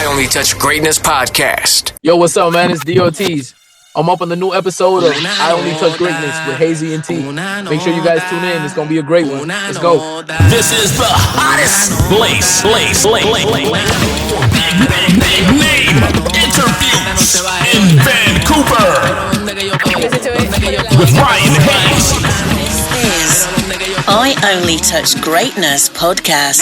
I Only Touch Greatness podcast. Yo, what's up, man? It's Derrick Ortiz. I'm up on the new episode of I Only Touch Greatness with Hazy and T. Make sure you guys tune in. It's going to be a great one. Let's go. This is the hottest place for big name interviews in Vancouver with Ryan Hayes. This is I Only Touch Greatness podcast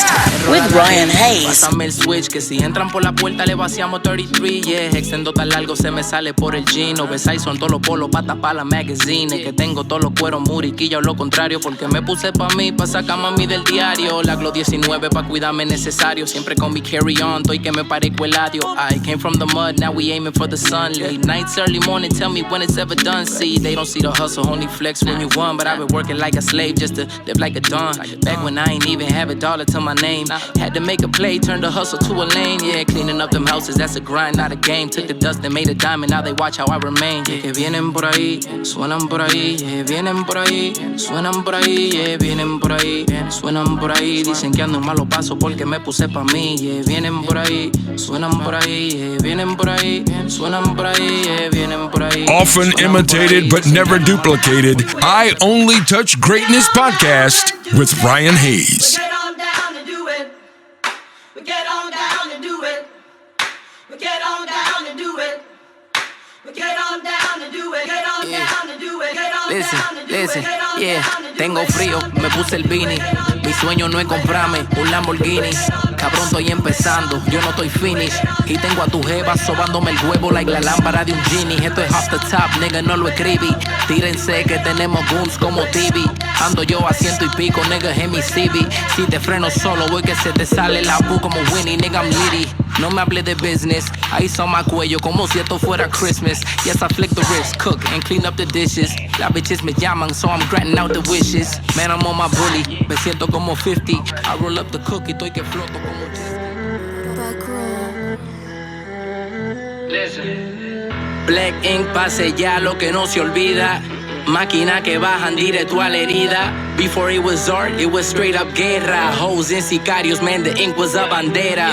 with Ryan Hayes. Pásame el switch que si entran por la puerta le vaciamos 33, yeah. Extendo tan largo se me sale por el jean. Oversize son todos los polos pa' tapar la magazine. Que tengo todos los cueros muriquilla o lo contrario. Porque me puse pa' mí, pa' sacar mami del diario. La Glo 19 pa' cuidarme necesario. Siempre con mi carry on, estoy que me parezco Eladio. I came from the mud, now we aiming for the sun. Late nights, early morning, tell me when it's ever done. See, they don't see the hustle, only flex when you won. But I've been working like a slave just to live like a don. Back when I ain't even have a dollar to my name. Had to make a play, turned the hustle to a lane. Yeah, cleaning up them houses, that's a grind, not a game. Took the dust and made a diamond, now they watch how I remain. Yeah, que vienen por ahí, suenan por ahí. Yeah, vienen por ahí, suenan por ahí. Yeah, vienen por ahí, suenan por ahí. Dicen que ando en malo paso porque me puse pa' mí. Yeah, vienen por ahí, suenan por ahí. Yeah, vienen por ahí, suenan por ahí. Yeah, vienen por ahí. Often imitated but never duplicated, I Only Touch Greatness podcast with Ryan Hayes. Get on down and do it. We get on down and do it. We get on down and do it. We get on down and do it. Get on down and do it. Get on down and do it. Listen, yeah, tengo frío, me puse el beanie. Mi sueño no es comprarme un Lamborghini. Cabrón, estoy empezando, yo no estoy finish. Y tengo a tu jeva sobándome el huevo like la lámpara de un genie. Esto es off the top, nigga, no lo escribí. Tírense que tenemos guns como TV. Ando yo a ciento y pico, nigga, en mi CV. Si te freno solo, voy que se te sale la bu como Winnie, nigga, I'm litty. No me hable de business, ice on my cuello como si esto fuera Christmas. Yes, I flick the wrist, cook and clean up the dishes. Las bitches me llaman, so I'm granting out the wishes. Man, I'm on my bully, me siento como 50. I roll up the cookie, estoy que floto como Listen. Black ink pase ya lo que no se olvida. Máquina que bajan directo a la herida. Before it was art, it was straight up guerra. Hoes and sicarios, man, the ink was a bandera.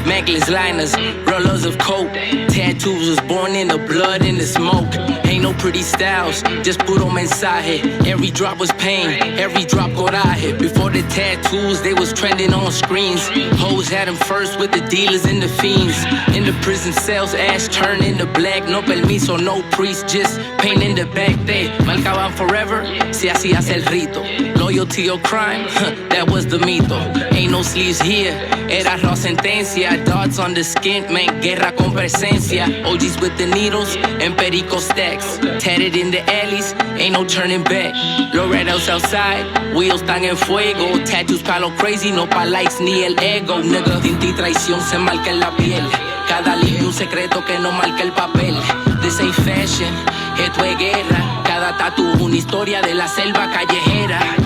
Necklace liners, rollers of coke. Tattoos was born in the blood and the smoke. Ain't no pretty styles, just puro mensaje. Every drop was pain, every drop coraje. Before the tattoos, they was trending on screens. Hoes had them first with the dealers and the fiends. In the prison cells, ash turned into black. No permiso, no priest, just pain in the back there. Marcaban forever, si hacías el rito. Loyalty or crime, that was the mito. Ain't no sleeves here, era raw sentencia. Dots on the skin, man, guerra con presencia. OGs with the needles and perico stacks. Tatted in the alleys, ain't no turning back. Loretta's outside, wheels están en fuego. Tattoos pa' lo crazy, no pa' likes ni el ego, nigga. Tinta y traición se marca en la piel. Cada libro un secreto que no marca el papel. This ain't fashion, esto es guerra. Cada tatu una historia de la selva callejera.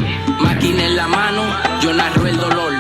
Máquina en la mano, yo narro el dolor.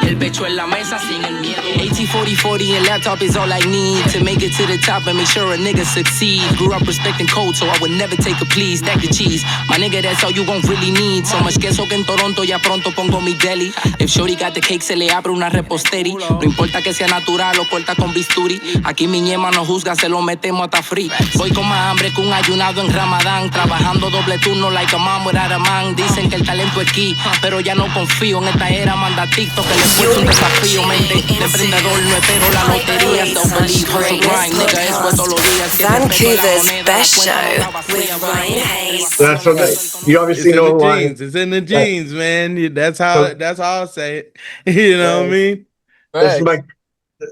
El pecho en la mesa sin el miedo. AT-40-40 and laptop is all I need to make it to the top and make sure a nigga succeed. Grew up respecting code, so I would never take a plea. Stack the cheese, my nigga, that's all you gon' really need. So much queso que en Toronto ya pronto pongo mi deli. If shorty got the cake, se le abre una reposteri. No importa que sea natural o corta con bisturi. Aquí mi ñema no juzga, se lo metemos hasta free. Voy con más hambre que un ayunado en Ramadán. Trabajando doble turno like a mom without a man. Dicen que el talento es key, pero ya no confío. En esta era manda TikTok que le fue un desafío. Mente de emprendedor, no espero la lotería. Self-belief, hustle, grind, nigga, es todos los días. Vancouver's best show with Ryan Hayes. That's okay. You obviously know why. It's in the genes, man. That's how I'll say it. You know what I mean?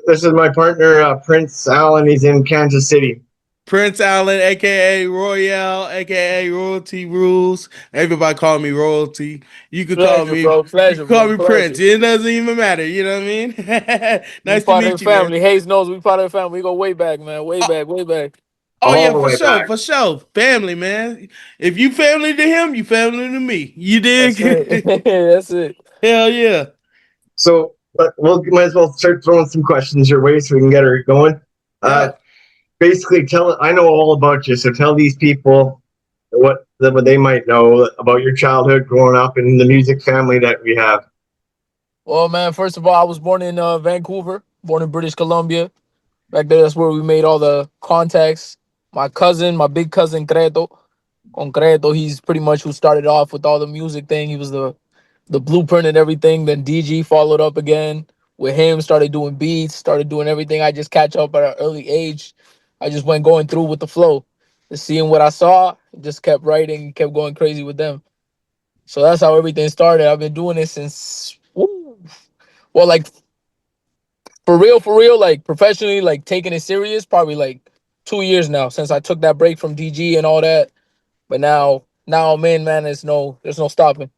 This is my partner, Prince Allen. He's in Kansas City. Prince Allen, a.k.a. Royale, a.k.a. Royalty Rules. Everybody call me Royalty. You could call me, Prince. It doesn't even matter. You know what I mean? Nice to meet you, family. Hayes knows we part of the family. We go way back, man. Way back. Oh, yeah, for sure. Family, man. If you family to him, you family to me. You dig? That's it. Hell yeah. So we might as well start throwing some questions your way so we can get her going. Basically, I know all about you, so tell these people what they might know about your childhood growing up in the music family that we have. Well, man, first of all, I was born in Vancouver, born in British Columbia. Back there, that's where we made all the contacts. My cousin, my big cousin Creto, Concreto, he's pretty much who started off with all the music thing. He was the blueprint and everything. Then DG followed up again with him, started doing beats, started doing everything. I just catch up at an early age. I just went going through with the flow. Just seeing what I saw, just kept writing, kept going crazy with them. So that's how everything started. I've been doing it since, well, like for real, like professionally, like taking it serious, probably like 2 years now since I took that break from DG and all that. But now I'm in, man. There's no stopping.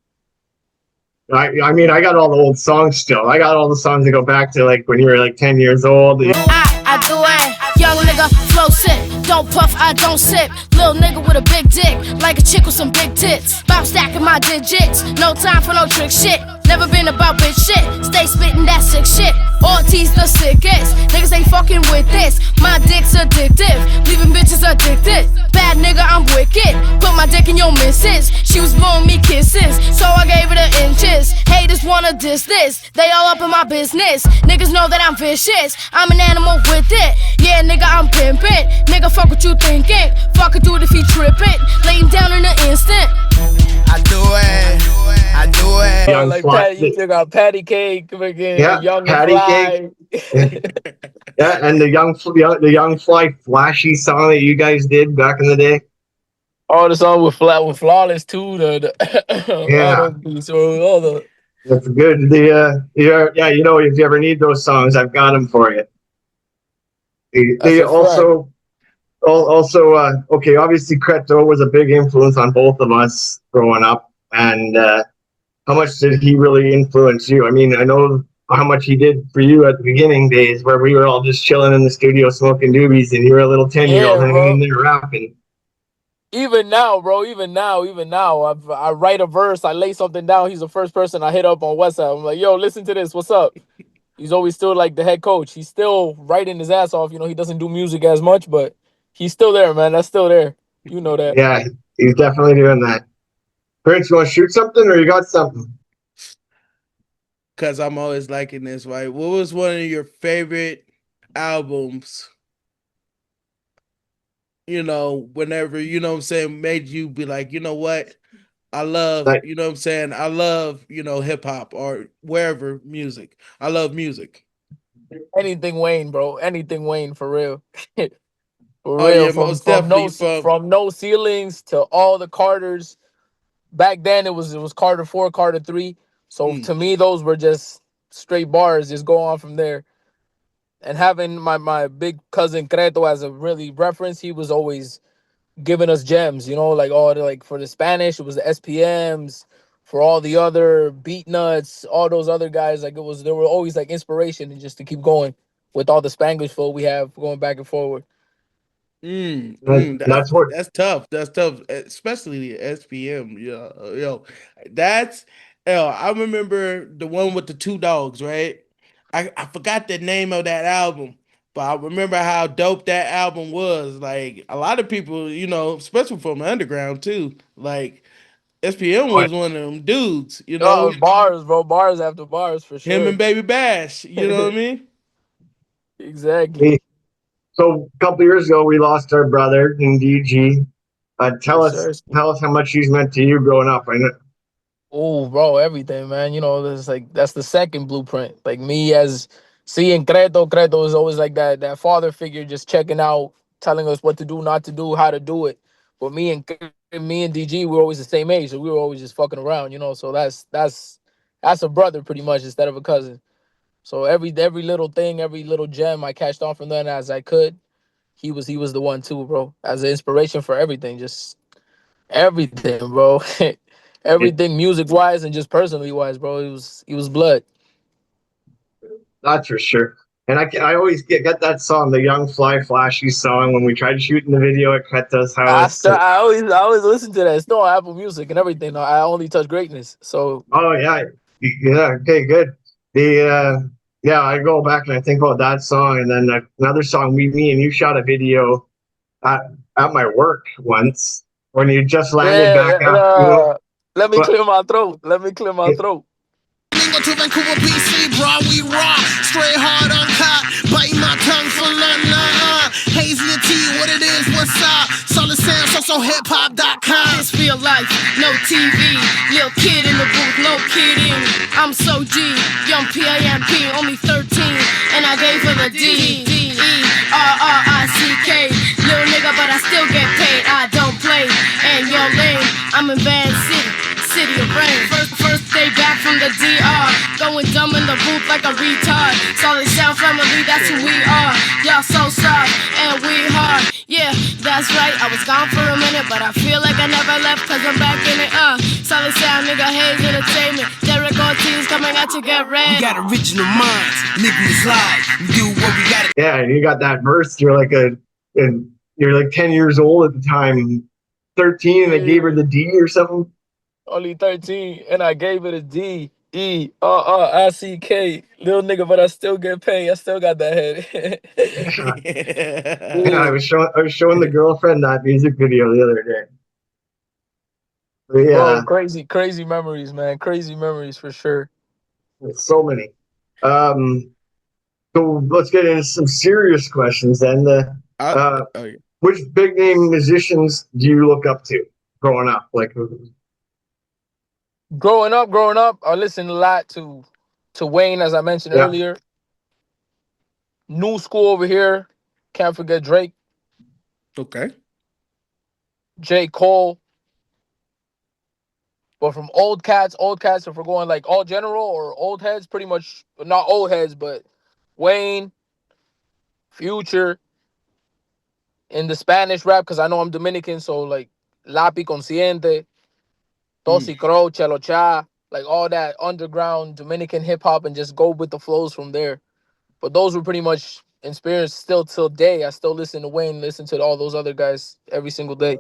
I mean, I got all the old songs still. I got all the songs that go back to like when you were like 10 years old. I do it. Young nigga, flow sick. Don't puff, I don't sip. Little nigga with a big dick, like a chick with some big tits. Bout stacking my digits. No time for no trick shit. Never been about bitch shit. Stay spitting that sick shit. Ortiz the sickest. Niggas ain't fucking with this. My dick's addictive. Leaving bitches addicted. Bad nigga, I'm wicked. Put my dick in your missus. She was blowing me kisses, so I gave her the inches. Haters wanna diss this. They all up in my business. Niggas know that I'm vicious. I'm an animal with it. Yeah, nigga, I'm pimpin'. Nigga, fuck what you thinking. Fuck a dude if he trippin'. Lay him down in an instant. I do it. I do it. Yeah, like Patty, you took out Patty Cake, Yeah, Young Patty and Cake. Yeah, and the young fly flashy song that you guys did back in the day. Oh, the song with Flawless too. Yeah, all those beats, all the. that's good. Yeah, you know, if you ever need those songs, I've got them for you. They also, okay. Obviously, Creto was a big influence on both of us growing up, and how much did he really influence you? I mean, I know how much he did for you at the beginning days, where we were all just chilling in the studio smoking doobies, and you were a little 10-year-old hanging in there rapping. Even now, bro. Even now. I write a verse. I lay something down. He's the first person I hit up on WhatsApp. I'm like, yo, listen to this. What's up? He's always still like the head coach. He's still writing his ass off. You know, he doesn't do music as much, but he's still there, man. That's still there. You know that. Yeah, he's definitely doing that. Prince, you want to shoot something, or you got something? Because I'm always liking this, right? What was one of your favorite albums? You know, whenever, you know what I'm saying, made you be like, you know what? I love, you know what I'm saying? I love, you know, hip hop or wherever music. I love music. Anything Wayne, bro. Anything Wayne, for real. For real. Yeah, most definitely. From No Ceilings to all the Carters. Back then it was Carter 4, Carter 3. So to me, those were just straight bars. Just go on from there. And having my big cousin Creto as a really reference, he was always giving us gems, you know, like like for the Spanish, it was the SPMs, for all the other beat nuts, all those other guys, like there were always like inspiration and just to keep going with all the Spanglish flow we have going back and forward. That's tough. That's tough, especially the SPM. I remember the one with the two dogs, right? I forgot the name of that album, but I remember how dope that album was. Like a lot of people, you know, especially from the underground too. Like SPM was one of them dudes, you know. Bars, bro, bars after bars for sure. Him and Baby Bash, you know what I mean? Exactly. So a couple years ago, we lost our brother in DG. Tell us how much he's meant to you growing up. I know. Oh, bro, everything, man. You know, that's the second blueprint. Like me as seeing Creto is always like that father figure, just checking out, telling us what to do, not to do, how to do it. But me and DG, we were always the same age, so we were always just fucking around, you know. So that's a brother pretty much instead of a cousin. So every little thing, every little gem I catched on from them as I could. He was the one too, bro. As an inspiration for everything, just everything, bro. Everything music wise and just personally wise, bro. He was blood. That's for sure. And I always get that song, the Young Fly Flashy song, when we tried shooting the video at Keta's house. I always listen to that. It's still on Apple Music and everything. I only touch greatness. So yeah, okay, good. I go back and I think about that song, and then another song. Me and you shot a video at my work once when you just landed back out. Let me clear my throat. Domingo to Vancouver, BC, bro, we raw. Straight hard uncut, biting my tongue for Hazy and T, what it is, what's up? Solid sound, so hiphop.com. It's real life, no TV. Little kid in the booth, no kidding. I'm so G, young PIMP, only 13, and I gave her the D-E-R-R-I-C-K. Little nigga, but I still get paid. I don't play, and yo lame. I'm in Van City, city of rain. First day back from the DR, going dumb in the booth like a retard. Solid sound family, that's who we are. Y'all so soft and we hard. Yeah, that's right. I was gone for a minute, but I feel like I never left, cause I'm back in it. Solid sound, nigga, Hayes Entertainment. Derrick Ortiz coming out to get red. We got original minds, niggas live. We do what we gotta. Yeah, and you got that verse. You're like 10 years old at the time, 13, and I gave her the D or something. Only 13, and I gave it a D-E-R-R-I-C-K. Little nigga, but I still get paid. I still got that head. Yeah, I was showing the girlfriend that music video the other day. But yeah, crazy memories, man. Crazy memories for sure. So many. So let's get into some serious questions then. Which big name musicians do you look up to growing up? Like, growing up, I listened a lot to Wayne, as I mentioned earlier. New school over here, can't forget Drake. Okay. J. Cole. But from old cats, if we're going like all general or old heads, pretty much, not old heads, but Wayne, Future. In the Spanish rap, because I know I'm Dominican, so like Lapi Consciente, Tosi Crow, Chelo Cha, like all that underground Dominican hip hop, and just go with the flows from there. But those were pretty much inspired still till day. I still listen to Wayne, listen to all those other guys every single day.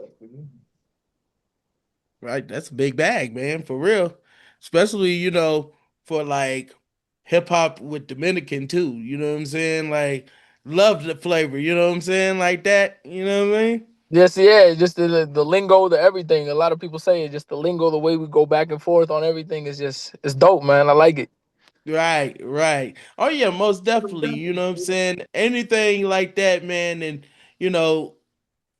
Right, that's a big bag, man, for real. Especially, for like hip hop with Dominican too. You know what I'm saying? Like, love the flavor, you know what I'm saying? Like that, you know what I mean? Yes, yeah, just the lingo, the everything. A lot of people say it, just the lingo, the way we go back and forth on everything is it's dope, man. I like it. Right. Oh yeah, most definitely. You know what I'm saying? Anything like that, man, and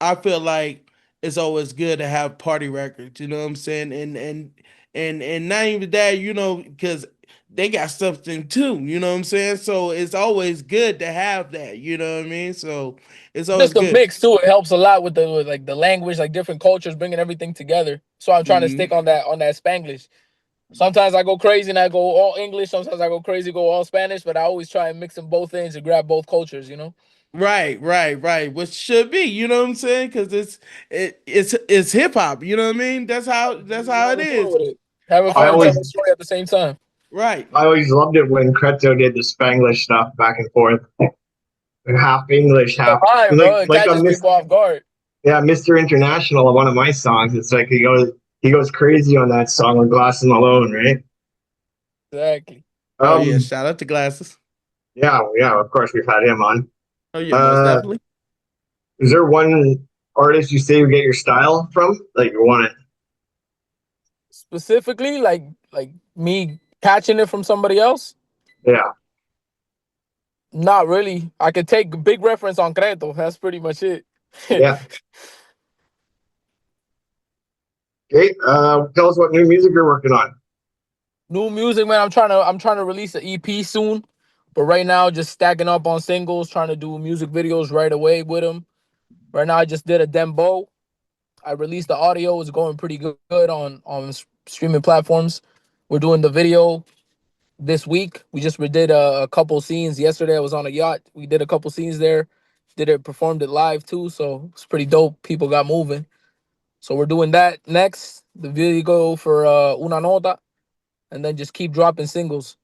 I feel like it's always good to have party records, you know what I'm saying? And not even that, because they got something too, you know what I'm saying? So it's always good to have that, you know what I mean? So it's always just good. The mix too. It helps a lot with the language, like different cultures, bringing everything together. So I'm trying to stick on that Spanglish. Sometimes I go crazy and I go all English. Sometimes I go crazy, go all Spanish. But I always try and mix them both in to grab both cultures, Right. Which should be, you know what I'm saying? Because it's hip hop, you know what I mean? That's how it is. Having fun and telling a story at the same time. Right. I always loved it when Creto did the Spanglish stuff back and forth. Half English, half it catches people off guard. Yeah, Mr. International, one of my songs. It's like he goes crazy on that song with Glasses Malone, right? Exactly. Oh yeah, shout out to Glasses. Yeah, of course we've had him on. Oh yeah, most definitely. Is there one artist you say you get your style from? Like you want it? Specifically, like me catching it from somebody else? Yeah. Not really. I could take a big reference on Creto. That's pretty much it. Yeah. Okay. Tell us what new music you're working on. New music, man. I'm trying to release an EP soon, but right now just stacking up on singles, trying to do music videos right away with them. Right now I just did a dembo. I released the audio. It's going pretty good on streaming platforms. We're doing the video this week. We did a couple scenes yesterday. I was on a yacht. We did a couple scenes there. Performed it live too. So it's pretty dope. People got moving. So we're doing that next. The video for Una Nota, and then just keep dropping singles.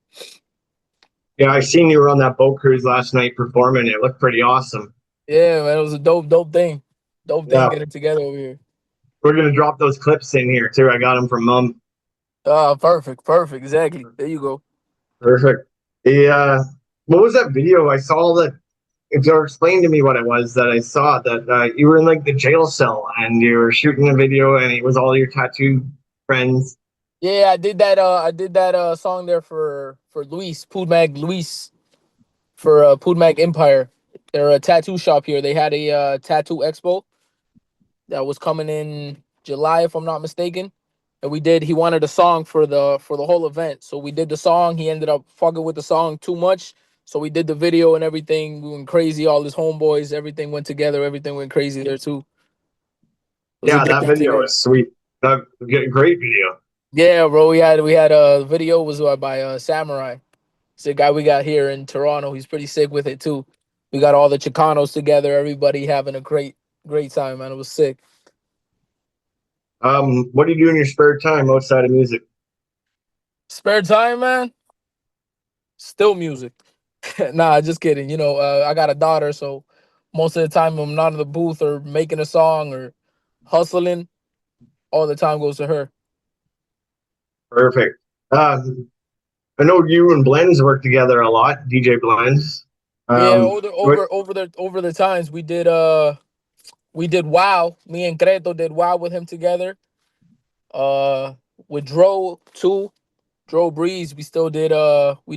Yeah, I seen you were on that boat cruise last night performing. It looked pretty awesome. Yeah, man, it was a dope thing. Dope thing getting together over here. We're gonna drop those clips in here too. I got them from Mom. Perfect. Exactly. There you go. Perfect. What was that video? I saw that. If you explain to me what it was that I saw, that you were in like the jail cell and you were shooting a video and it was all your tattoo friends. Yeah, I did that. I did that song there for Luis Pudmag Luis for Pudmag Empire. They're a tattoo shop here. They had a tattoo expo that was coming in July, if I'm not mistaken. And we did. He wanted a song for the whole event, so we did the song. He ended up fucking with the song too much, so we did the video and everything. We went crazy. All his homeboys, everything went together. Everything went crazy there too. It was a Yeah, good that get video together. is sweet. That great video. Yeah, bro. We had a video was by Samurai. It's a guy we got here in Toronto. He's pretty sick with it too. We got all the Chicanos together. Everybody having a great time, man. It was sick. What do you do in your spare time outside of music? Spare time, man. Still music. Nah, just kidding. I got a daughter, so most of the time I'm not in the booth or making a song or hustling. All the time goes to her. Perfect. I know you and Blends work together a lot, DJ Blends. Yeah, What? over the times we did WoW. Me and Creto did WoW with him together. With Dro too. Dro Breeze, we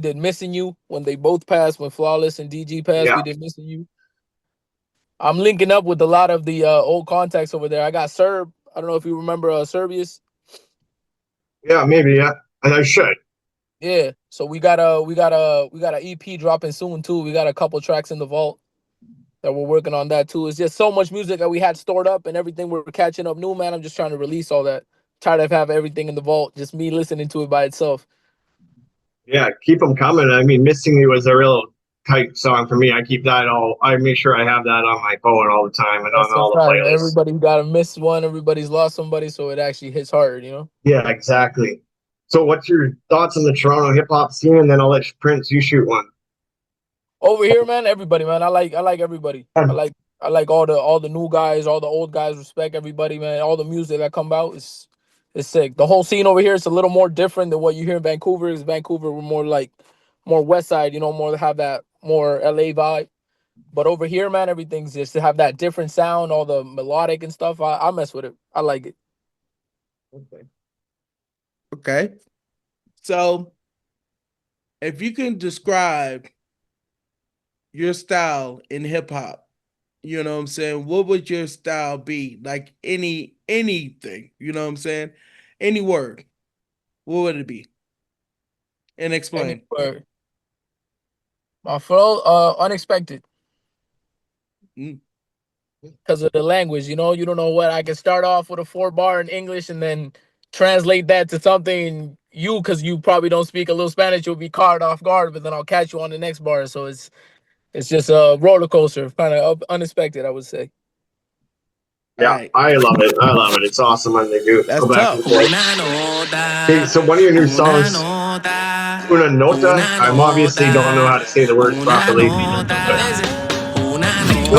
did Missing You when they both passed, when Flawless and DG passed, Yeah, we did Missing You. I'm linking up with a lot of the old contacts over there. I got Serb. I don't know if you remember Serbius. yeah, maybe, yeah. And I should. Yeah. So we got a EP dropping soon too. We got a couple tracks in the vault that we're working on that too. It's just so much music that we had stored up and everything we're catching up new, man. I'm just trying to release all that. Tired of having everything in the vault, just me listening to it by itself. Yeah, keep them coming. I mean, Missing You was a real tight song for me. I keep that I make sure I have that on my phone all the time and That's on a all the fact. playlists. Everybody's got to miss one. Everybody's lost somebody, so it actually hits hard. Yeah, exactly. So what's your thoughts on the Toronto hip hop scene? And then I'll let Prince, you shoot one. Over here, man, everybody, man. I like everybody. I like all the new guys, all the old guys. Respect everybody, man. All the music that come out is sick. The whole scene over here is a little more different than what you hear in Vancouver. Is Vancouver we're more West Side, more have that more LA vibe. But over here, man, everything's just to have that different sound, all the melodic and stuff. I mess with it. I like it. Okay. So if you can describe your style in hip hop, you know what I'm saying? What would your style be? Like anything, you know what I'm saying? Any word. What would it be? And explain. Anywhere. My flow, unexpected. Because of the language, you don't know what. I can start off with a 4-bar in English and then translate that to something because you probably don't speak a little Spanish, you'll be caught off guard, but then I'll catch you on the next bar. So it's just a roller coaster, kind of unexpected, I would say. Yeah, right. I love it. I love it. It's awesome when they do That's go back tough. and forth. Hey, so one of your new songs, Una Nota, I'm obviously don't know how to say the words properly. Tell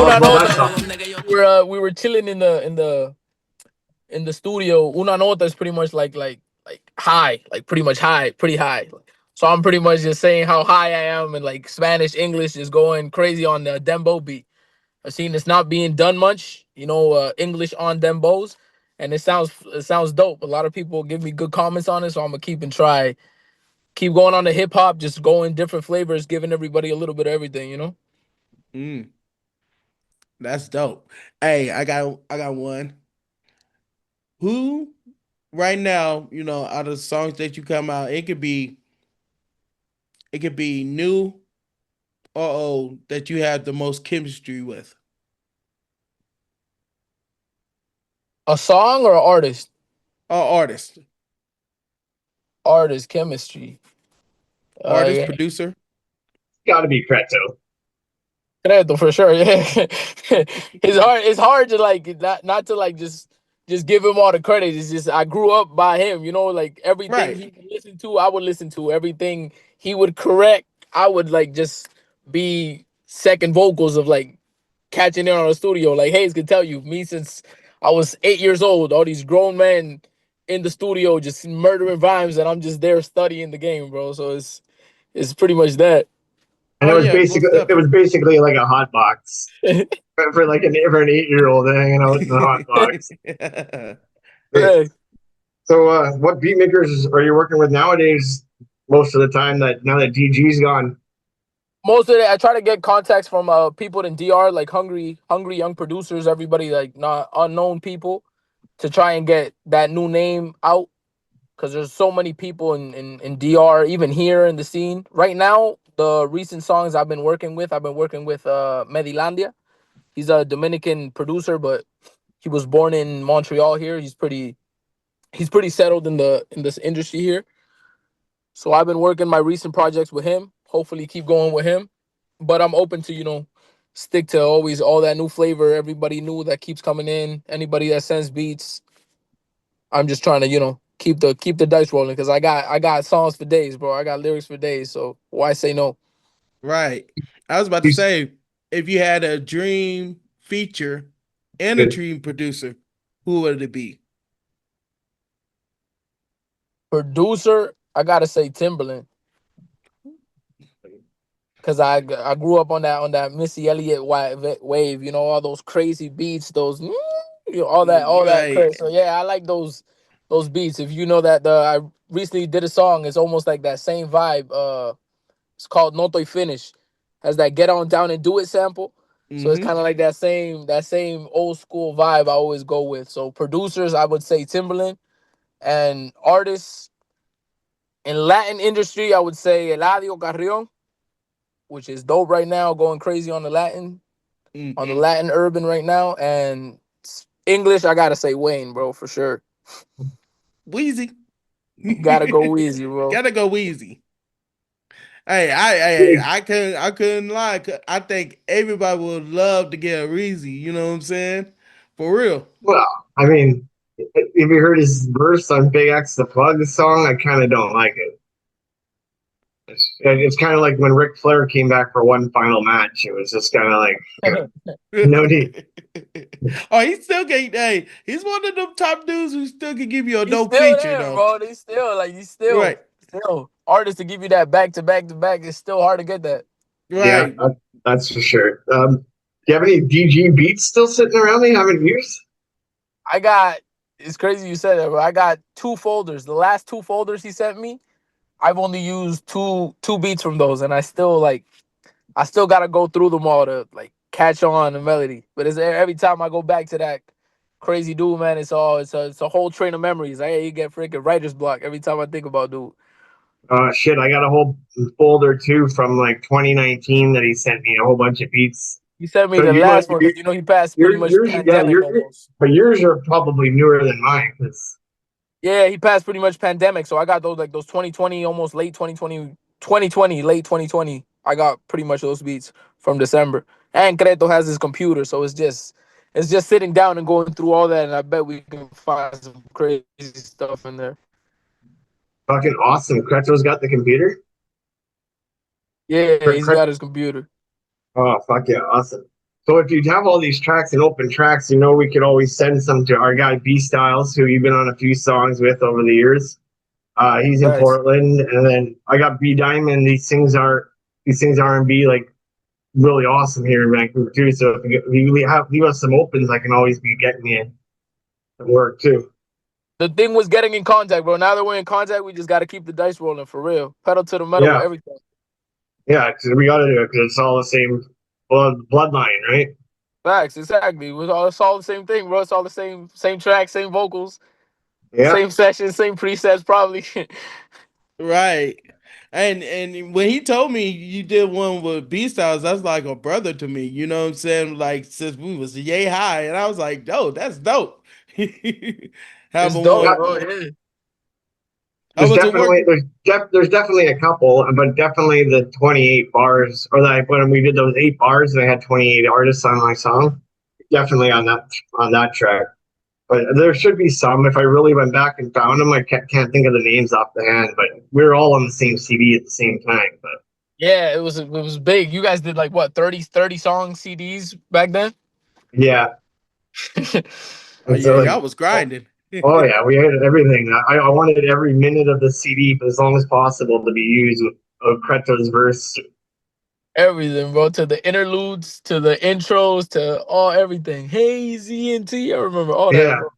us about that song. We were chilling in the studio. Una nota is pretty much like high, like pretty much high, pretty high. So I'm pretty much just saying how high I am and like Spanish, English is going crazy on the dembo beat. I've seen it's not being done much, English on dembos, and it sounds dope. A lot of people give me good comments on it, so I'm gonna keep going on the hip hop, just going different flavors, giving everybody a little bit of everything. That's dope. Hey, I got one. Who right now, out of the songs that you come out, it could be new or old that you have the most chemistry with. A song or an artist? Or artist. Artist chemistry. Artist, Yeah. producer. Got to be Creto. Creto for sure. Yeah, it's hard to like not to like just give him all the credit. It's just I grew up by him. Like everything Right. he would listen to, I would listen to. Everything he would correct, I would like just be second vocals of like catching in on the studio. Like Hayes could tell you, me since I was 8 years old, all these grown men in the studio just murdering rhymes, and I'm just there studying the game, bro. So it's pretty much that. And it was basically like a hot box for an 8-year-old hanging out in the hot box. Hey. So, what beat makers are you working with nowadays? Most of the time, that now that DG's gone. Most of it, I try to get contacts from people in DR, like hungry young producers, everybody like not unknown people, to try and get that new name out. Because there's so many people in DR, even here in the scene. Right now, the recent songs I've been working with Medilandia. He's a Dominican producer, but he was born in Montreal here. He's pretty settled in this industry here. So I've been working my recent projects with him. Hopefully keep going with him. But I'm open to, stick to always all that new flavor, everybody new that keeps coming in, anybody that sends beats. I'm just trying to, keep the dice rolling because I got songs for days, bro. I got lyrics for days. So why say no? Right. I was about to say, if you had a dream feature and a dream producer, who would it be? Producer, I gotta say Timberland. Cause I grew up on that Missy Elliott wave, all those crazy beats, those all that Right. crazy. So yeah, I like those beats. If you know that I recently did a song, it's almost like that same vibe. It's called No Toy Finish. Has that Get On Down and Do It sample. So it's kind of like that same old school vibe I always go with. So producers, I would say Timberland, and artists in Latin industry, I would say Eladio Carrion, which is dope right now, going crazy on the Latin urban right now. And English, I gotta say Wayne, bro, for sure. Wheezy. Gotta go Wheezy, bro. Gotta go Wheezy. Hey, I couldn't lie. I think everybody would love to get a Wheezy. You know what I'm saying? For real. Well, I mean, if you heard his verse on Big X the Plug song, I kind of don't like it. It's kind of like when Ric Flair came back for one final match. It was just kind of like, no need. Oh, he still can't. Hey, he's one of them top dudes who still can give you a dope still feature, there, though. bro. They still right. Still artists to give you that back to back to back. It's still hard to get that. Right. Yeah, that's for sure. Do you have any DG beats still sitting around that you haven't used? It's crazy you said that, bro. I got 2 folders. The last 2 folders he sent me, I've only used two beats from those, and I still gotta go through them all to like catch on the melody. But it's every time I go back to that crazy dude, man, it's a whole train of memories. You get freaking writer's block every time I think about dude. Shit, I got a whole folder too from like 2019 that he sent me a whole bunch of beats. He sent me the last one because he passed pretty much pandemic almost. But yours are probably newer than mine. Yeah, he passed pretty much pandemic. So I got those 2020, almost late 2020, late 2020. I got pretty much those beats from December. And Creto has his computer, so it's just sitting down and going through all that, and I bet we can find some crazy stuff in there. Fucking awesome. Creto's got the computer? Yeah, he's got his computer. Oh, fuck yeah, awesome. So if you have all these tracks and open tracks, we could always send some to our guy B Styles, who you've been on a few songs with over the years. He's in Portland, and then I got B Diamond. He sings R&B like really awesome here in Vancouver too. So if you leave us some opens, I can always be getting you in work too. The thing was getting in contact, bro. Now that we're in contact, we just got to keep the dice rolling for real. Pedal to the metal with everything. Yeah, because we got to do it because it's all the same bloodline, right? Facts, exactly. It's all the same thing, bro. It's all the same track, same vocals, same sessions, same presets, probably. Right. And when he told me you did one with B Styles, that's like a brother to me. You know what I'm saying? Like since we was yay high, and I was like, "Dope, that's dope." It's dope, bro. Yeah. There's definitely a couple, but definitely the 28 bars, or like when we did those 8 bars, and I had 28 artists on my song. Definitely on that track. But there should be some. If I really went back and found them, I can't think of the names off the hand. But we were all on the same CD at the same time. But yeah, it was big. You guys did like what 30 song CDs back then? Yeah. Y'all was grinding. Oh yeah, we had everything. I wanted every minute of the CD for as long as possible to be used with Creto's verse. Everything, bro. To the interludes, to the intros, to all everything. Hey, Z and T. I remember all that. Bro.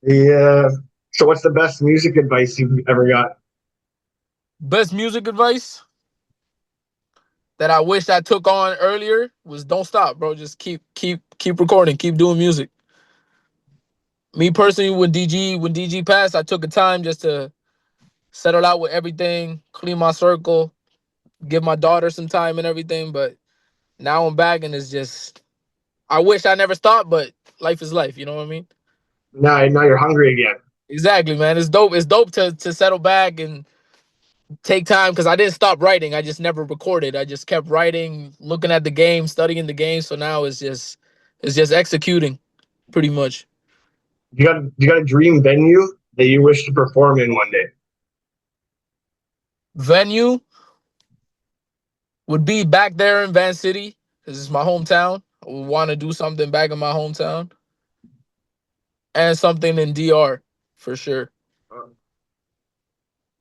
Yeah. So what's the best music advice you've ever got? Best music advice that I wish I took on earlier was don't stop, bro. Just keep recording, keep doing music. Me personally, when DG passed, I took a time just to settle out with everything, clean my circle, give my daughter some time and everything. But now I'm back, and it's just I wish I never stopped, but life is life. You know what I mean? Now you're hungry again. Exactly, man. It's dope. It's dope to settle back and take time because I didn't stop writing. I just never recorded. I just kept writing, looking at the game, studying the game. So now it's just executing, pretty much. You got a dream venue that you wish to perform in one day? Venue would be back there in Van City because it's my hometown. I would want to do something back in my hometown and something in DR for sure.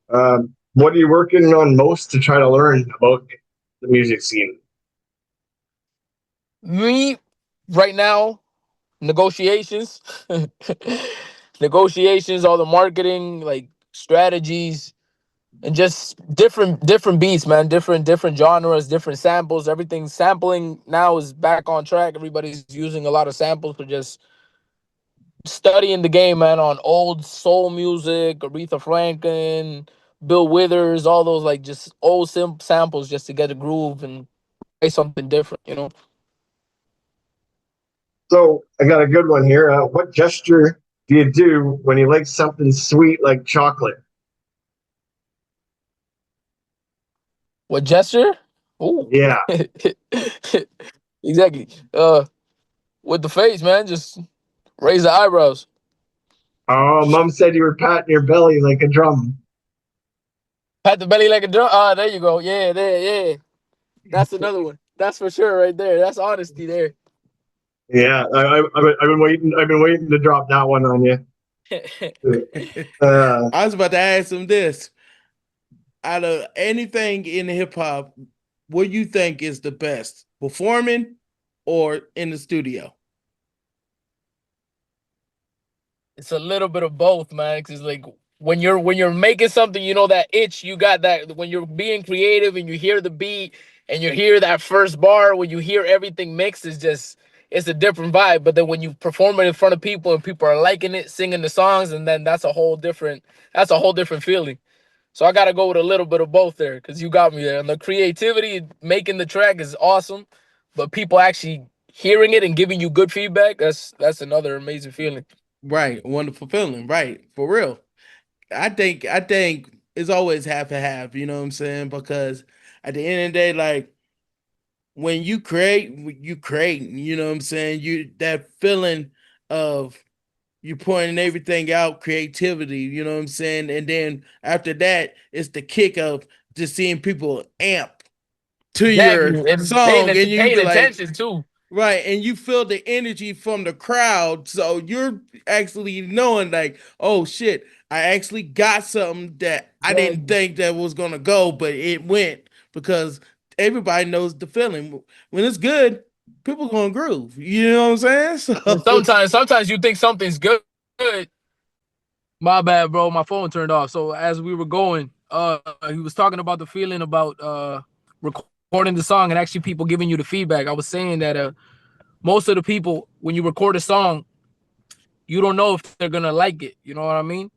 What are you working on most to try to learn about the music scene? Me, right now, negotiations, negotiations, all the marketing, like strategies, and just different beats, man, different genres, different samples. Everything sampling now is back on track. Everybody's using a lot of samples for just studying the game, man, on old soul music, Aretha Franklin, Bill Withers, all those like just old samples just to get a groove and play something different, you know. So I got a good one here. What gesture do you do when you like something sweet like chocolate? What gesture? Oh, Yeah. exactly. With the face, man, just raise the eyebrows. Oh, Mom said you were patting your belly like a drum. Pat the belly like a drum. Ah, there you go. Yeah, there, yeah. That's another one. That's for sure, right there. That's honesty there. Yeah, I've been waiting. I've been waiting to drop that one on you. I was about to ask him this. Out of anything in hip hop, what do you think is the best, performing or in the studio? It's a little bit of both, man. Cause like when you're making something, you know that itch, you got that when you're being creative and you hear the beat and you hear that first bar, when you hear everything mixed, it's a different vibe. But then when you perform it in front of people and people are liking it, singing the songs, and then that's a whole different feeling. So I gotta go with a little bit of both there, because you got me there. And the creativity, making the track is awesome, but people actually hearing it and giving you good feedback, that's another amazing feeling. Right, wonderful feeling. Right, for real. I think it's always half and half. You know what I'm saying? Because at the end of the day, like when you create, you create. You know what I'm saying? You that feeling of you pointing everything out, creativity, you know what I'm saying? And then after that, it's the kick of just seeing people amp to your Exactly. And song, and you paying be like, attention too. right, and you feel the energy from the crowd. So you're actually knowing, like, oh shit, I actually got something that I didn't think that was gonna go, but it went because everybody knows the feeling. When it's good, people gonna groove. You know what I'm saying? And So sometimes you think something's good. My bad, bro. My phone turned off. So as we were going, he was talking about the feeling about recording the song and actually people giving you the feedback. I was saying that most of the people, when you record a song, you don't know if they're gonna like it. You know what I mean?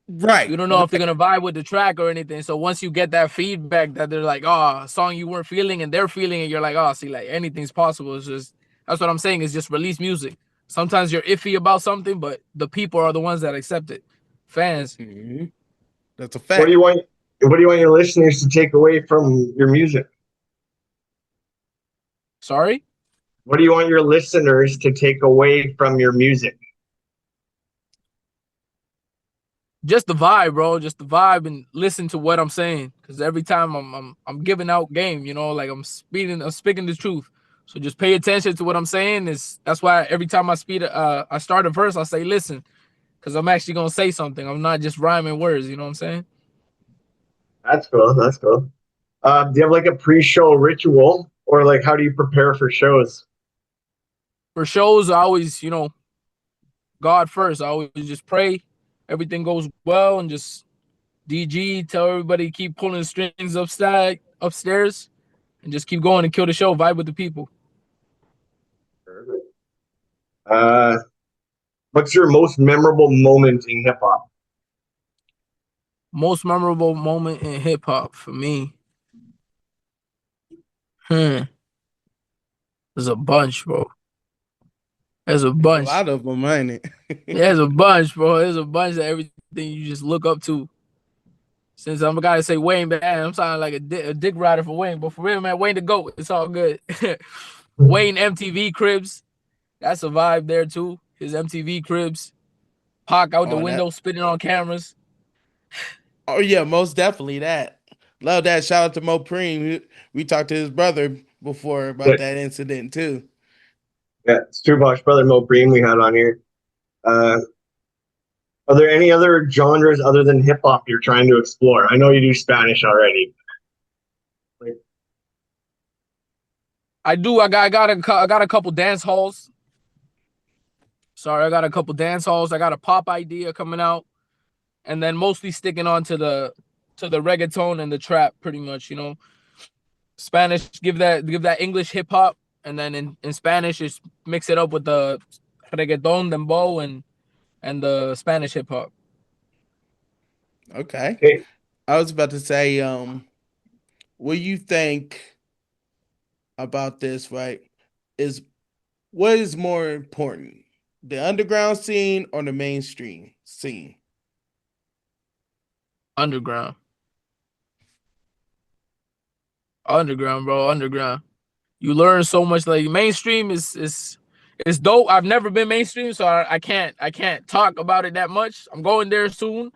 right. You don't know if they're gonna vibe with the track or anything. So once you get that feedback that they're like, oh, a song you weren't feeling and they're feeling it, you're like, oh, see, like anything's possible. It's just that's what I'm saying. Is just release music. Sometimes you're iffy about something, but the people are the ones that accept it. Fans. Mm-hmm. That's a fact. What do you want your listeners to take away from your music? Sorry? What do you want your listeners to take away from your music? Just the vibe, bro. Just the vibe, and listen to what I'm saying. Because every time I'm giving out game, you know, like I'm speaking the truth. So just pay attention to what I'm saying. That's why every time I start a verse, I say listen, because I'm actually gonna say something. I'm not just rhyming words. You know what I'm saying? That's cool. That's cool. Do you have like a pre-show ritual, or like how do you prepare for shows? For shows, I always, God first. I always just pray everything goes well, and just DG tell everybody to keep pulling strings upstairs, and just keep going and kill the show. Vibe with the people. What's your most memorable moment in hip hop? Most memorable moment in hip hop for me. There's a bunch, bro. There's a bunch. A lot of them, ain't it? There's a bunch, bro. There's a bunch of everything you just look up to. Since I'm gonna say Wayne, man, I'm sounding like a dick rider for Wayne, but for real, man, Wayne the GOAT. It's all good. Wayne MTV Cribs, that's a vibe there too. His MTV Cribs, Pac out the window spitting on cameras. Oh yeah, most definitely that. Love that. Shout out to Mo Preem. We talked to his brother before about that incident too. Yeah, it's Tupac's brother Mo Preem we had on here. Are there any other genres other than hip hop you're trying to explore? I know you do Spanish already. I do. I got a couple dance halls. Sorry, I got a couple dance halls. I got a pop idea coming out, and then mostly sticking on to the reggaeton and the trap, pretty much. You know, Spanish give that English hip hop, and then in Spanish just mix it up with the reggaeton, dembow, and the Spanish hip hop. Okay. I was about to say, what do you think about this, right? What is more important, the underground scene or the mainstream scene? Underground, bro. Underground. You learn so much. Like mainstream is dope. I've never been mainstream, so I can't talk about it that much. I'm going there soon.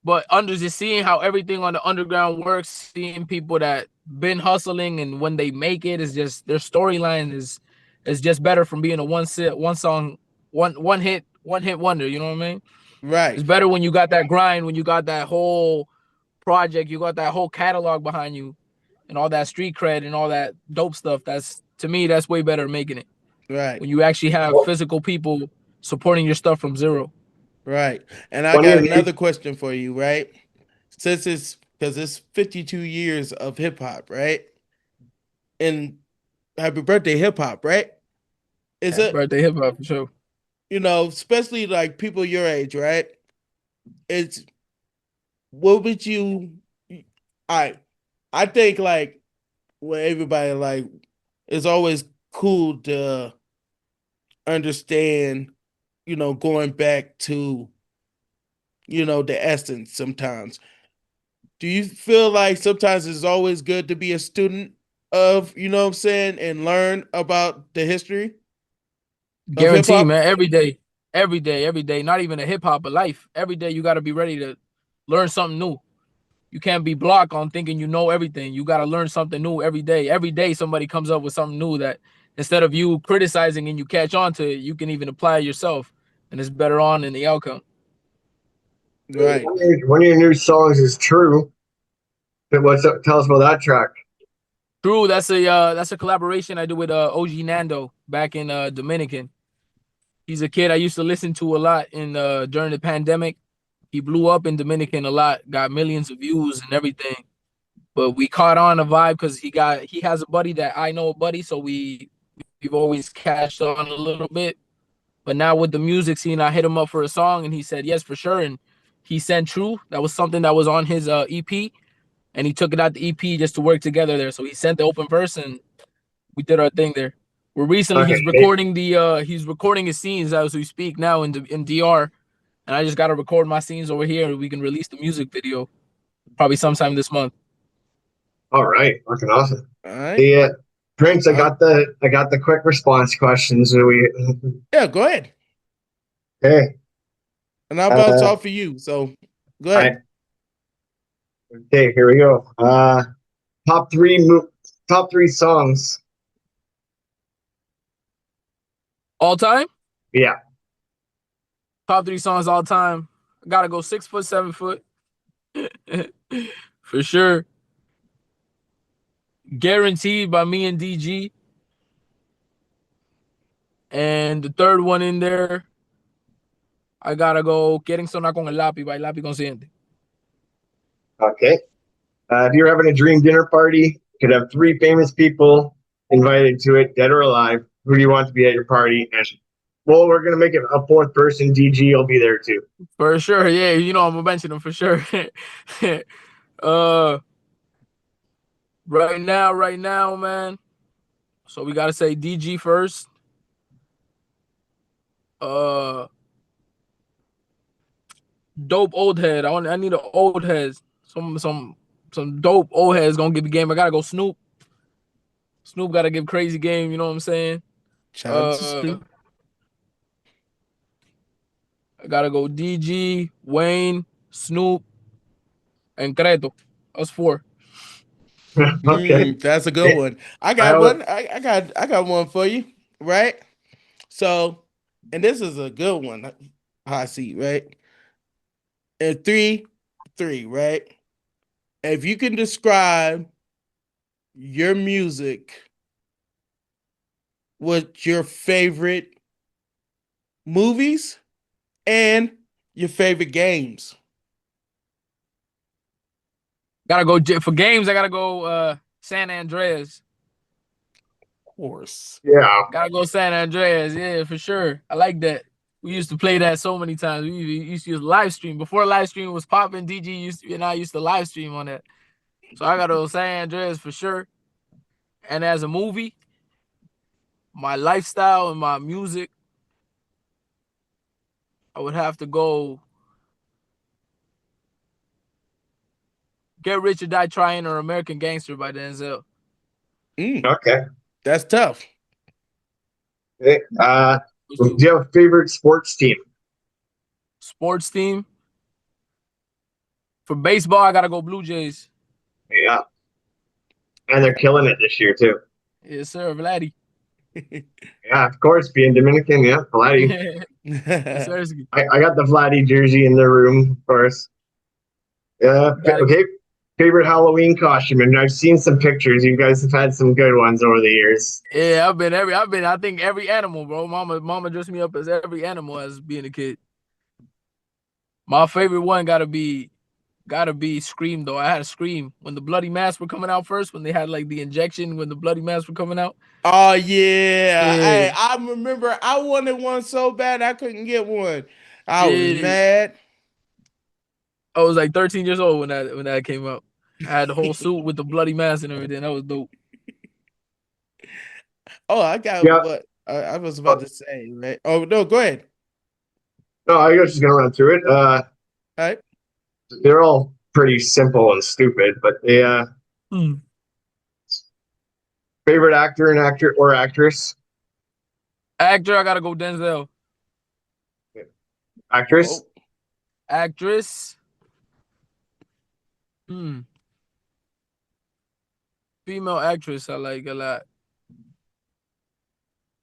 But just seeing how everything on the underground works, seeing people that been hustling, and when they make it, is just their storyline is just better from being a one hit wonder. You know what I mean? Right. It's better when you got that grind, when you got that whole project, you got that whole catalog behind you, and all that street cred and all that dope stuff. To me, that's way better making it. Right. When you actually have physical people supporting your stuff from zero. Right. And I got another question for you, right? Since it's 52 years of hip hop, right? And happy birthday hip hop, right? Happy birthday hip hop for sure. You know, especially like people your age, right? What would you I think like when everybody like it's always cool to understand, you know, going back to, you know, the essence sometimes. Do you feel like sometimes it's always good to be a student of, you know what I'm saying, and learn about the history? Guaranteed, man. Every day. Not even a hip hop, but life. Every day you got to be ready to learn something new. You can't be blocked on thinking you know everything. You got to learn something new every day. Every day somebody comes up with something new that instead of you criticizing and you catch on to it, you can even apply it yourself, and it's better on in the outcome. Right. One of your new songs is True. Tell us about that track. True, that's a collaboration I do with OG Nando back in Dominican. He's a kid I used to listen to a lot during the pandemic. He blew up in Dominican a lot, got millions of views and everything. But we caught on a vibe because he has a buddy that I know a buddy, so we've always catched on a little bit. But now with the music scene, I hit him up for a song, and he said yes for sure. And he sent True. That was something that was on his EP, and he took it out the EP just to work together there. So he sent the open verse, and we did our thing there. Well, recently he's recording his scenes as we speak now in DR, and I just got to record my scenes over here, and we can release the music video probably sometime this month. All right, fucking awesome. All right. Prince, I got the quick response questions. Yeah, go ahead. Okay. And I'll bounce off for you. So go ahead. Okay, here we go. Top three songs. All time? Yeah. Top 3 songs all time. I gotta go 6 foot, 7 foot. For sure. Guaranteed by me and DG. And the third one in there, I gotta go Quieren Sonar con el Lápiz by Lápiz Consciente. Okay. If you're having a dream dinner party, you could have 3 famous people invited to it, dead or alive. Who do you want to be at your party? And well, we're gonna make it a 4th person. DG will be there too. For sure, yeah. You know I'm gonna mention him for sure. Right now, man. So we gotta say DG first. Dope old head. I need an old head. Some dope old heads gonna give the game. I gotta go Snoop. Snoop gotta give crazy game. You know what I'm saying? Shout out to Snoop. I gotta go DG, Wayne, Snoop, and Creto. Us 4. Okay, that's a good one. I got one. I got one for you, right? So, and this is a good one. I see, right? And 3, right? If you can describe your music, what your favorite movies and your favorite games. Gotta go for games. I gotta go San Andreas. Of course. Yeah. Gotta go San Andreas. Yeah, for sure. I like that. We used to play that so many times. We used to use live stream. Before live stream was popping, DG and I used to live stream on that. So I gotta go San Andreas for sure. And as a movie, my lifestyle and my music, I would have to go Get Rich or Die Trying or American Gangster by Denzel. Okay. That's tough. Okay. Do you have a favorite sports team? Sports team? For baseball, I gotta go Blue Jays. Yeah. And they're killing it this year too. Yes, sir, Vladdy. Yeah, of course, being Dominican, yeah, Vladdy. I got the Vladdy jersey in the room, of course. Yeah. Okay. Favorite Halloween costume, and I've seen some pictures. You guys have had some good ones over the years. Yeah, I think every animal, bro. Mama dressed me up as every animal as being a kid. My favorite one gotta be Scream though. I had a Scream when the bloody masks were coming out first, when they had like the injection when the bloody masks were coming out. Oh yeah. Hey, I remember I wanted one so bad I couldn't get one. I was mad. I was like 13 years old when that came out. I had the whole suit with the bloody mask and everything. That was dope. Oh, I got what I was about to say, right? Oh no, go ahead. No, I was just gonna run through it. All right. They're all pretty simple and stupid, but they favorite actor or actress? Actor, I gotta go Denzel. Actress? Actress. Female actress I like a lot.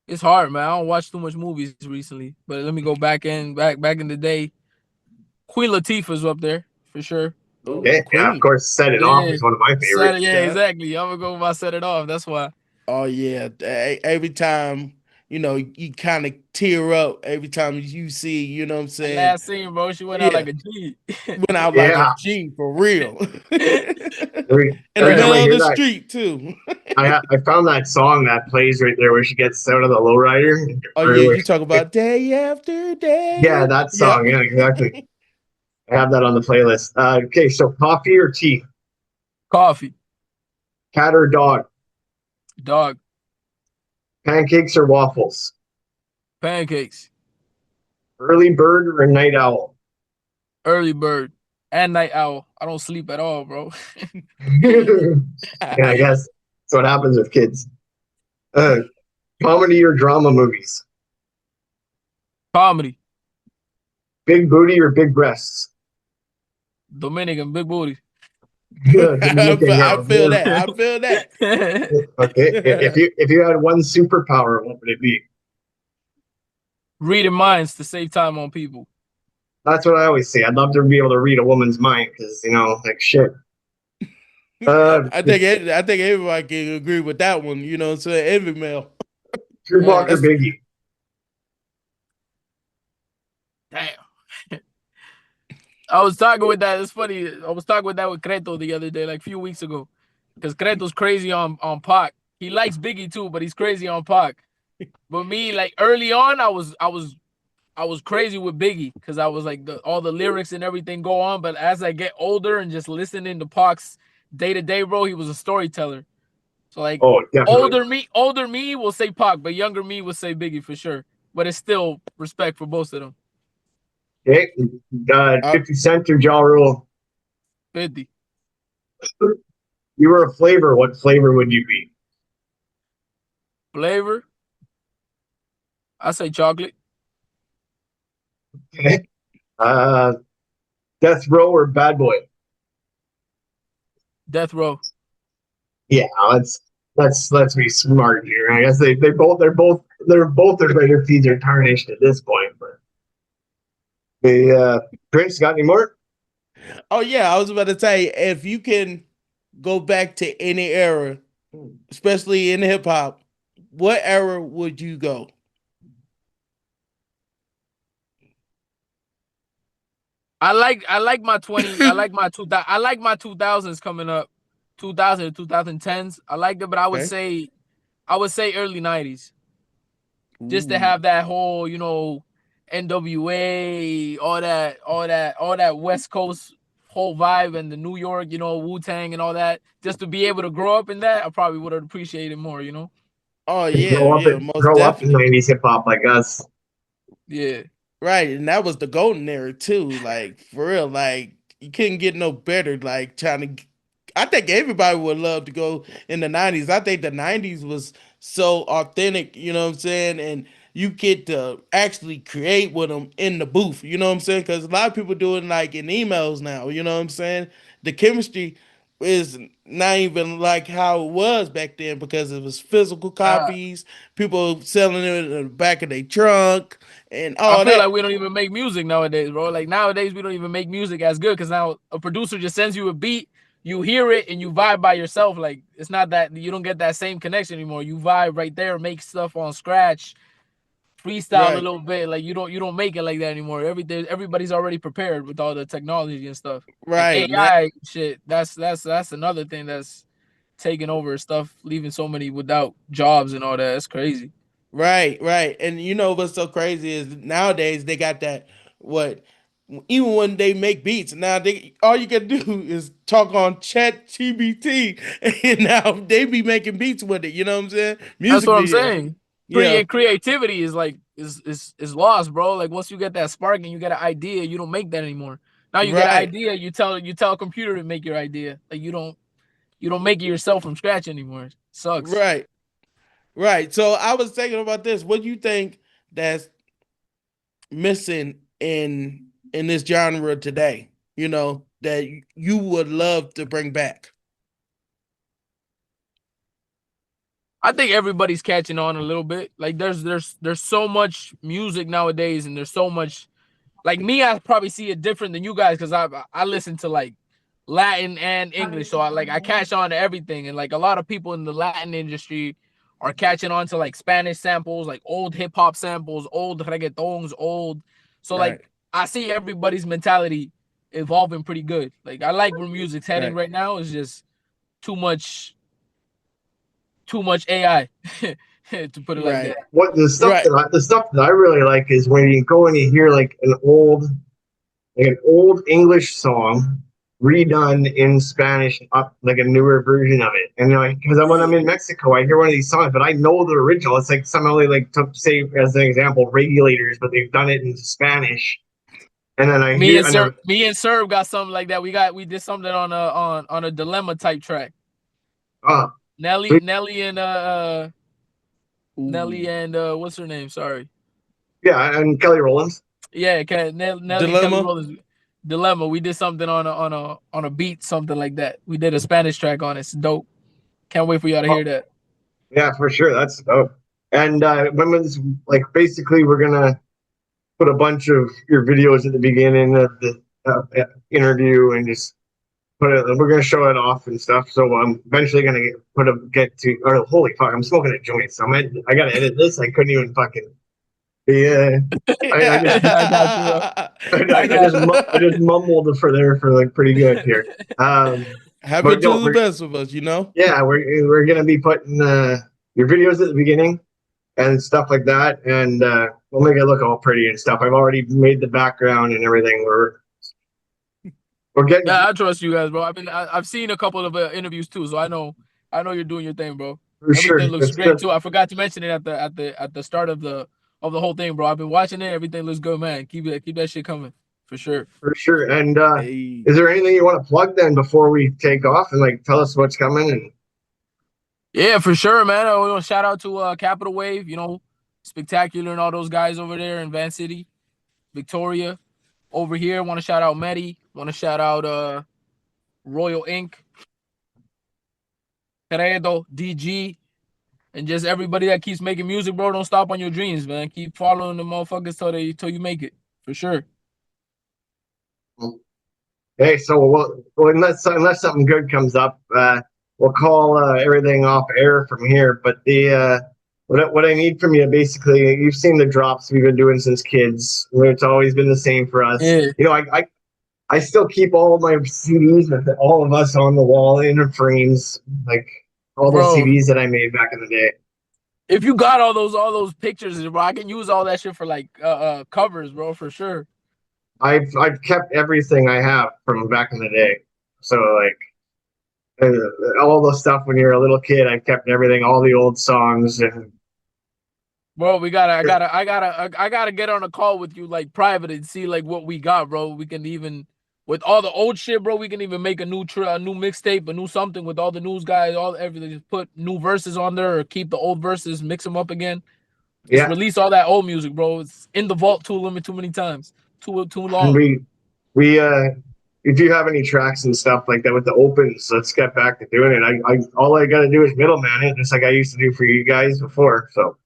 It's hard, man. I don't watch too much movies recently, but let me go back in the day. Queen Latifah's up there for sure. Okay, yeah, of course. Set It Off is one of my favorites. Yeah, exactly. I'm gonna go with my Set It Off. That's why. Oh yeah, every time you kind of tear up every time you see. You know what I'm saying? Last scene, bro. She went out like a G. Went out like a G for real. In the middle of the street too. I found that song that plays right there where she gets out of the lowrider. Oh yeah, you talk about day after day. Yeah, that song. Yeah, exactly. I have that on the playlist. Okay, so coffee or tea? Coffee. Cat or dog? Dog. Pancakes or waffles? Pancakes. Early bird or a night owl? Early bird and night owl. I don't sleep at all, bro. Yeah, I guess that's what happens with kids. Comedy or drama movies? Comedy. Big booty or big breasts? Dominican, big booty. I feel that. Okay. If you had one superpower, what would it be? Reading minds to save time on people. That's what I always say. I'd love to be able to read a woman's mind because like shit. I think everybody can agree with that one. You know what I'm saying? Every male. Tupac or Biggie? Damn. I was talking with that. It's funny. I was talking with that with Creto the other day, like a few weeks ago, because Creto's crazy on Pac. He likes Biggie too, but he's crazy on Pac. But me, like early on, I was crazy with Biggie because I was like all the lyrics and everything go on. But as I get older and just listening to Pac's day to day, bro, he was a storyteller. So like, older me will say Pac, but younger me will say Biggie for sure. But it's still respect for both of them. Okay, 50 Cent or Ja Rule? 50. You were a flavor. What flavor would you be? Flavor? I say chocolate. Okay. Death Row or Bad Boy? Death Row. Yeah, let's be smart here. I guess they're both their feet are tarnished at this point. But Prince, got any more? Oh yeah, I was about to say, if you can go back to any era, especially in hip hop, what era would you go? I like my 20. I like my 2000. I like my 2000s coming up, 2000 to 2010s. I like it, but I would say early 90s, just to have that whole, NWA, all that West Coast whole vibe, and the New York, Wu-Tang and all that. Just to be able to grow up in that, I probably would have appreciated more. Oh yeah, grow up in 90s hip hop like us. Yeah. Right, and that was the golden era too. Like for real, like you couldn't get no better. Like trying to, I think everybody would love to go in the 90s. I think the 90s was so authentic. You know what I'm saying? And you get to actually create with them in the booth. You know what I'm saying? Because a lot of people do it like in emails now. You know what I'm saying? The chemistry is not even like how it was back then because it was physical copies, people selling it in the back of their trunk and all that. I feel like we don't even make music nowadays, bro. Like nowadays we don't even make music as good because now a producer just sends you a beat, you hear it and you vibe by yourself. Like it's not that you don't get that same connection anymore. You vibe right there, make stuff on scratch, freestyle a little bit. Like you don't make it like that anymore. Everybody's already prepared with all the technology and stuff. Right. Like AI shit. That's another thing that's taking over stuff, leaving so many without jobs and all that. That's crazy. Right. And you know what's so crazy is nowadays they got that even when they make beats now, all you can do is talk on Chat GBT, and now they be making beats with it. You know what I'm saying? That's what I'm saying. Yeah. Creativity is like is lost, bro. Like once you get that spark and you get an idea, you don't make that anymore. Now you get an idea, you tell a computer to make your idea. Like you don't make it yourself from scratch anymore. It sucks. Right. So I was thinking about this. What do you think that's missing in this genre today? You know, that you would love to bring back? I think everybody's catching on a little bit. Like there's so much music nowadays, and there's so much. Like me, I probably see it different than you guys because I listen to like Latin and English, so I catch on to everything. And like a lot of people in the Latin industry are catching on to like Spanish samples, like old hip hop samples, old reggaetons, old. So like I see everybody's mentality evolving pretty good. Like I like where music's heading right now. It's just too much AI to put it like that. What the stuff that I really like is when you go and you hear like an old English song redone in Spanish, up like a newer version of it. And because when I'm in Mexico, I hear one of these songs, but I know the original. It's like somehow they like took, say as an example, Regulators, but they've done it in Spanish. And then me and Serb got something like that. We did something on a Dilemma type track. Nelly and what's her name? Sorry. Yeah, and Kelly Rowland. Yeah, Nelly Kelly Rowland. Dilemma. We did something on a beat, something like that. We did a Spanish track on it. It's dope. Can't wait for y'all to hear that. Yeah, for sure. That's dope. And like basically we're gonna put a bunch of your videos at the beginning of the interview and just we're gonna show it off and stuff. So I'm eventually gonna holy fuck, I'm smoking a joint. So I gotta edit this. I couldn't even fucking Yeah, I just I got you, bro. I just mumbled for like pretty good here. Happen But to no, the best of us, you know. yeah, we're gonna be putting your videos at the beginning and stuff like that, and we'll make it look all pretty and stuff. I've already made the background and everything. We're getting. Yeah, I trust you guys, bro. I've seen a couple of interviews too, so I know you're doing your thing, bro. For sure. Everything looks great too. I forgot to mention it at the start of the whole thing, bro. I've been watching it. Everything looks good, man. Keep that shit coming for sure. For sure. And Hey. is there anything you want to plug then before we take off and like tell us what's coming? And Yeah, for sure, man. I want to shout out to Capital Wave, Spectacular and all those guys over there in Van City, Victoria. Over here, want to shout out Medi. Want to shout out Royal Inc. Credo, DG, and just everybody that keeps making music, bro. Don't stop on your dreams, man. Keep following the motherfuckers till you make it, for sure. hey, so well, unless something good comes up, we'll call everything off air from here. But the what I need from you, basically, you've seen the drops we've been doing since kids. It's always been the same for us. Yeah. I still keep all my CDs with all of us on the wall in the frames, like all the CDs that I made back in the day. If you got all those pictures, bro, I can use all that shit for like covers, bro, for sure. I've kept everything I have from back in the day. So like all the stuff when you're a little kid, I've kept everything, all the old songs. And bro, I gotta get on a call with you like private and see like what we got, bro. We can even with all the old shit, bro. We can even make a new mixtape, a new something with all the news guys, all everything. Just put new verses on there or keep the old verses, mix them up again. Just release all that old music, bro. It's in the vault too many times. Too long. We if you have any tracks and stuff like that with the opens, let's get back to doing it. I all I gotta do is middleman it, just like I used to do for you guys before. So